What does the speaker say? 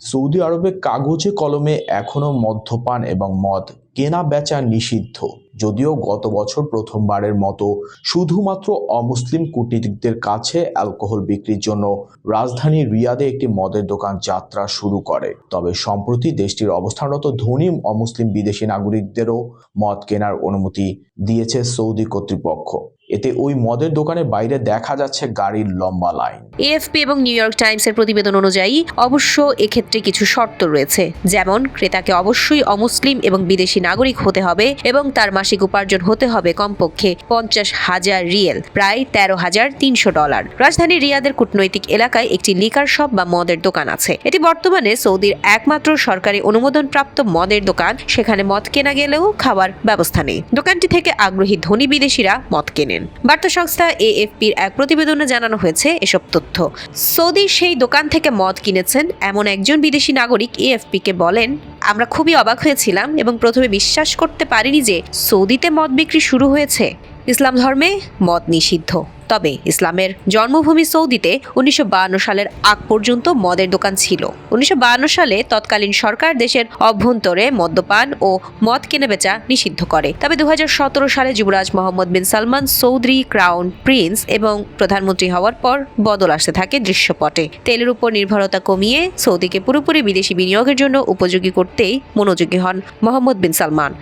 Saudi আরবে কাগজে কলমে এখনো মদ্যপান এবং মদ কেনা বেচা নিষিদ্ধ, যদিও গত বছর প্রথমবারের মতো শুধুমাত্র অমুসলিম কূটনীতিকদের কাছে অ্যালকোহল বিক্রির জন্য রাজধানী রিয়াদে একটি মদের দোকান যাত্রা শুরু করে। তবে সম্প্রতি দেশটির অবস্থানরত ধনী অমুসলিম বিদেশি নাগরিকদেরও মদ কেনার অনুমতি দিয়েছে সৌদি কর্তৃপক্ষ। এতে ওই মদের দোকানের বাইরে দেখা যাচ্ছে গাড়ির লম্বা লাইন। এএফপি এবং নিউ ইয়র্ক টাইমসের প্রতিবেদন অনুযায়ী অবশ্য এক্ষেত্রে কিছু শর্ত রয়েছে, যেমন ক্রেতাকে অবশ্যই অমুসলিম এবং বিদেশি নাগরিক হতে হবে এবং তার মাসিক উপার্জন হতে হবে কমপক্ষে 50,000 রিয়েল, প্রায় $13,300। রাজধানী রিয়াদের কূটনৈতিক এলাকায় একটি লিকার শপ বা মদের দোকান আছে। এটি বর্তমানে সৌদির একমাত্র সরকারি অনুমোদনপ্রাপ্ত মদের দোকান। সেখানে মদ কেনা গেলেও খাবার ব্যবস্থা নেই। দোকানটি থেকে আগ্রহী ধনী বিদেশিরা মদ কেনেন। বার্তা সংস্থা এএফপির এক প্রতিবেদনে জানানো হয়েছে এসব তথ্য। সৌদির সেই দোকান থেকে মদ কিনেছেন এমন একজন বিদেশি নাগরিক এএফপিকে বলেন, আমরা খুবই অবাক হয়েছিলাম এবং প্রথমে বিশ্বাস করতে পারিনি যে সৌদিতে মদ বিক্রি শুরু হয়েছে। ইসলাম ধর্মে মদ নিষিদ্ধ, তবে ইসলামের জন্মভূমি সৌদিতে 1952 সালের আগ পর্যন্ত মদের দোকান ছিল। 1952 সালে তৎকালীন সরকার দেশের অভ্যন্তরে মদ্যপান ও মদ কেনাবেচা নিষিদ্ধ করে। তবে 2017 সালে যুবরাজ মোহাম্মদ বিন সালমান সৌদি ক্রাউন প্রিন্স এবং প্রধানমন্ত্রী হওয়ার পর বদল আসতে থাকে দৃশ্যপটে। তেলের উপর নির্ভরতা কমিয়ে সৌদিকে পুরোপুরি বিদেশি বিনিয়োগের জন্য উপযোগী করতেই মনোযোগী হন মোহাম্মদ বিন সালমান।